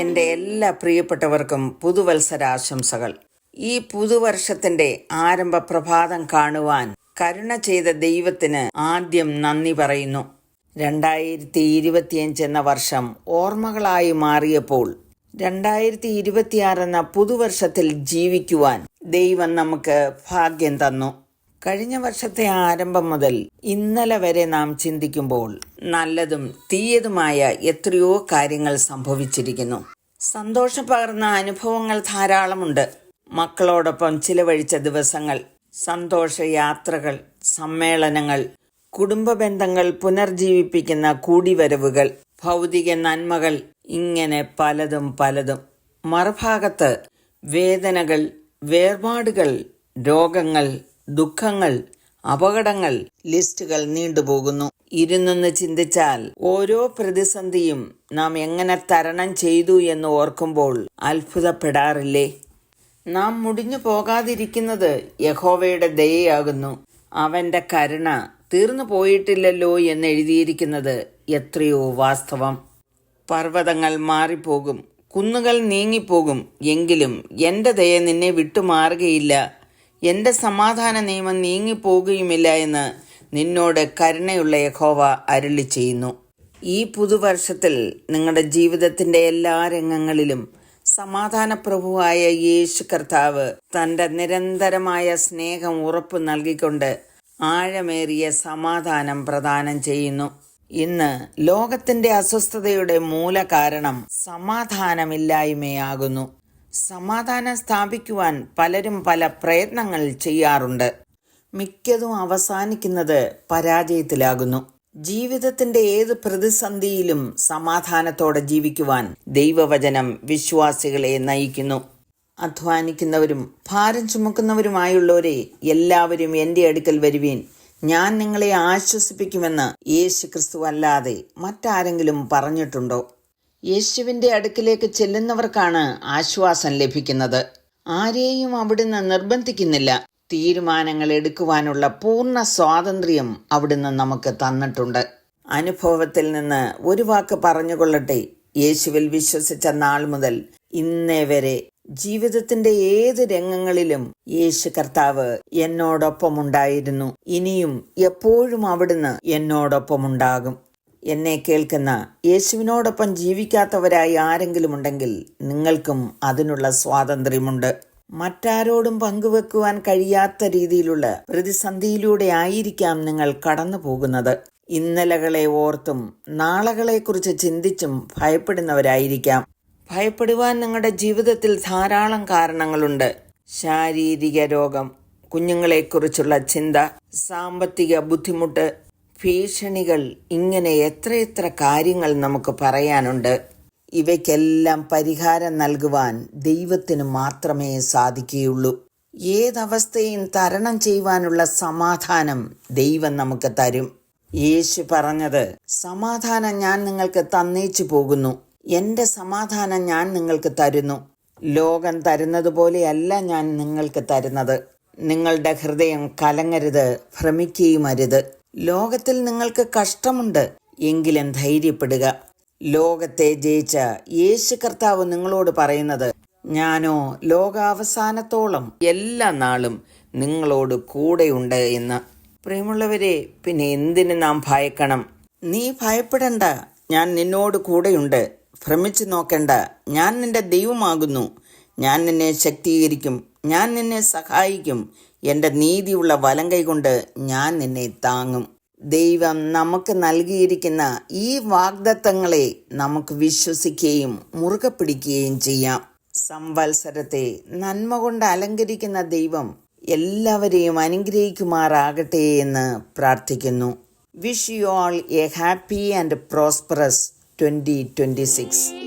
എൻ്റെ എല്ലാ പ്രിയപ്പെട്ടവർക്കും പുതുവത്സരാശംസകൾ. ഈ പുതുവർഷത്തിൻ്റെ ആരംഭ പ്രഭാതം കാണുവാൻ കരുണ ചെയ്ത ദൈവത്തിന് ആദ്യം നന്ദി പറയുന്നു. 2025 എന്ന വർഷം ഓർമ്മകളായി മാറിയപ്പോൾ 2026 എന്ന പുതുവർഷത്തിൽ ജീവിക്കുവാൻ ദൈവം നമുക്ക് ഭാഗ്യം തന്നു. കഴിഞ്ഞ വർഷത്തെ ആരംഭം മുതൽ ഇന്നലെ വരെ നാം ചിന്തിക്കുമ്പോൾ നല്ലതും തീയതുമായ എത്രയോ കാര്യങ്ങൾ സംഭവിച്ചിരിക്കുന്നു. സന്തോഷം പകർന്ന അനുഭവങ്ങൾ ധാരാളമുണ്ട്. മക്കളോടൊപ്പം ചിലവഴിച്ച ദിവസങ്ങൾ, സന്തോഷയാത്രകൾ, സമ്മേളനങ്ങൾ, കുടുംബ ബന്ധങ്ങൾ പുനർജീവിപ്പിക്കുന്ന കൂടിവരവുകൾ, ഭൗതിക നന്മകൾ, ഇങ്ങനെ പലതും പലതും. മറുഭാഗത്ത് വേദനകൾ, വേർപാടുകൾ, രോഗങ്ങൾ, ദുഃഖങ്ങൾ, അപകടങ്ങൾ, ലിസ്റ്റുകൾ നീണ്ടുപോകുന്നു. ഇരുന്നൊന്ന് ചിന്തിച്ചാൽ ഓരോ പ്രതിസന്ധിയും നാം എങ്ങനെ തരണം ചെയ്തു എന്ന് ഓർക്കുമ്പോൾ അത്ഭുതപ്പെടാറില്ലേ? നാം മുടിഞ്ഞു പോകാതിരിക്കുന്നത് യഹോവയുടെ ദയയാകുന്നു. അവന്റെ കരുണ തീർന്നു പോയിട്ടില്ലല്ലോ എന്ന് എഴുതിയിരിക്കുന്നത് എത്രയോ വാസ്തവം. പർവ്വതങ്ങൾ മാറിപ്പോകും, കുന്നുകൾ നീങ്ങിപ്പോകും, എങ്കിലും എൻ്റെ ദയ നിന്നെ വിട്ടുമാറുകയില്ല, എൻ്റെ സമാധാന നിയമം നീങ്ങിപ്പോകുകയുമില്ല എന്ന് നിന്നോട് കരുണയുള്ള യഹോവ അരുളി ചെയ്യുന്നു. ഈ പുതുവർഷത്തിൽ നിങ്ങളുടെ ജീവിതത്തിൻ്റെ എല്ലാ രംഗങ്ങളിലും സമാധാനപ്രഭുവായ യേശു കർത്താവ് തൻ്റെ നിരന്തരമായ സ്നേഹം ഉറപ്പു നൽകിക്കൊണ്ട് ആഴമേറിയ സമാധാനം പ്രദാനം ചെയ്യുന്നു. ഇന്ന് ലോകത്തിന്റെ അസ്വസ്ഥതയുടെ മൂല കാരണം സമാധാനമില്ലായ്മയാകുന്നു. സമാധാനം സ്ഥാപിക്കുവാൻ പലരും പല പ്രയത്നങ്ങൾ ചെയ്യാറുണ്ട്. മിക്കതും അവസാനിക്കുന്നത് പരാജയത്തിലാകുന്നു. ജീവിതത്തിന്റെ ഏത് പ്രതിസന്ധിയിലും സമാധാനത്തോടെ ജീവിക്കുവാൻ ദൈവവചനം വിശ്വാസികളെ നയിക്കുന്നു. അധ്വാനിക്കുന്നവരും ഭാരം ചുമക്കുന്നവരുമായുള്ളവരെ എല്ലാവരും എൻ്റെ അടുക്കൽ വരുവീൻ, ഞാൻ നിങ്ങളെ ആശ്വസിപ്പിക്കുമെന്ന് യേശു ക്രിസ്തു അല്ലാതെ മറ്റാരെങ്കിലും പറഞ്ഞിട്ടുണ്ടോ? യേശുവിൻ്റെ അടുക്കിലേക്ക് ചെല്ലുന്നവർക്കാണ് ആശ്വാസം ലഭിക്കുന്നത്. ആരെയും അവിടുന്ന് നിർബന്ധിക്കുന്നില്ല. തീരുമാനങ്ങൾ എടുക്കുവാനുള്ള പൂർണ്ണ സ്വാതന്ത്ര്യം അവിടുന്ന് നമുക്ക് തന്നിട്ടുണ്ട്. അനുഭവത്തിൽ നിന്ന് ഒരു വാക്ക് പറഞ്ഞുകൊള്ളട്ടെ. യേശുവിൽ വിശ്വസിച്ച നാൾ മുതൽ ഇന്നേ വരെ ജീവിതത്തിന്റെ ഏത് രംഗങ്ങളിലും യേശു കർത്താവ് എന്നോടൊപ്പമുണ്ടായിരുന്നു. ഇനിയും എപ്പോഴും അവിടുന്ന് എന്നോടൊപ്പമുണ്ടാകും. എന്നെ കേൾക്കുന്ന യേശുവിനോടൊപ്പം ജീവിക്കാത്തവരായി ആരെങ്കിലും ഉണ്ടെങ്കിൽ നിങ്ങൾക്കും അതിനുള്ള സ്വാതന്ത്ര്യമുണ്ട്. മറ്റാരോടും പങ്കുവെക്കുവാൻ കഴിയാത്ത രീതിയിലുള്ള പ്രതിസന്ധിയിലൂടെ ആയിരിക്കാം നിങ്ങൾ കടന്നു പോകുന്നത്. ഇന്നലകളെ ഓർത്തും നാളകളെക്കുറിച്ച് ചിന്തിച്ചും ഭയപ്പെടുന്നവരായിരിക്കാം. ഭയപ്പെടുവാൻ നിങ്ങളുടെ ജീവിതത്തിൽ ധാരാളം കാരണങ്ങളുണ്ട്. ശാരീരിക രോഗം, കുഞ്ഞുങ്ങളെക്കുറിച്ചുള്ള ചിന്ത, സാമ്പത്തിക ബുദ്ധിമുട്ട്, ഭീഷണികൾ, ഇങ്ങനെ എത്രയെത്ര കാര്യങ്ങൾ നമുക്ക് പറയാനുണ്ട്. ഇവയ്ക്കെല്ലാം പരിഹാരം നൽകുവാൻ ദൈവത്തിന് മാത്രമേ സാധിക്കുകയുള്ളൂ. ഏതവസ്ഥയും തരണം ചെയ്യുവാനുള്ള സമാധാനം ദൈവം നമുക്ക് തരും. യേശു പറഞ്ഞത്, സമാധാനം ഞാൻ നിങ്ങൾക്ക് തന്നേച്ചു പോകുന്നു, എൻ്റെ സമാധാനം ഞാൻ നിങ്ങൾക്ക് തരുന്നു. ലോകം തരുന്നത് പോലെയല്ല ഞാൻ നിങ്ങൾക്ക് തരുന്നത്. നിങ്ങളുടെ ഹൃദയം കലങ്ങരുത്, ഭ്രമിക്കുകയും അരുത്. ലോകത്തിൽ നിങ്ങൾക്ക് കഷ്ടമുണ്ട്, എങ്കിലും ധൈര്യപ്പെടുക. ലോകത്തെ ജയിച്ച യേശു കർത്താവ് നിങ്ങളോട് പറയുന്നത്, ഞാനോ ലോകാവസാനത്തോളം എല്ലാ നാളും നിങ്ങളോട് കൂടെയുണ്ട് എന്ന്. പ്രിയമുള്ളവരെ, പിന്നെ എന്തിന് നാം ഭയക്കണം? നീ ഭയപ്പെടണ്ട, ഞാൻ നിന്നോട് കൂടെയുണ്ട്. ഭ്രമിച്ചു നോക്കണ്ട, ഞാൻ നിന്റെ ദൈവമാകുന്നു. ഞാൻ നിന്നെ ശക്തീകരിക്കും, ഞാൻ നിന്നെ സഹായിക്കും. എൻ്റെ നീതിയുള്ള വലങ്കൈ കൊണ്ട് ഞാൻ നിന്നെ താങ്ങും. ദൈവം നമുക്ക് നൽകിയിരിക്കുന്ന ഈ വാഗ്ദത്തങ്ങളെ നമുക്ക് വിശ്വസിക്കുകയും മുറുകെ പിടിക്കുകയും ചെയ്യാം. സംവത്സരത്തെ നന്മ കൊണ്ട് അലങ്കരിക്കുന്ന ദൈവം എല്ലാവരെയും അനുഗ്രഹിക്കുമാറാകട്ടെ എന്ന് പ്രാർത്ഥിക്കുന്നു. Wish you all A happy and prosperous 2026.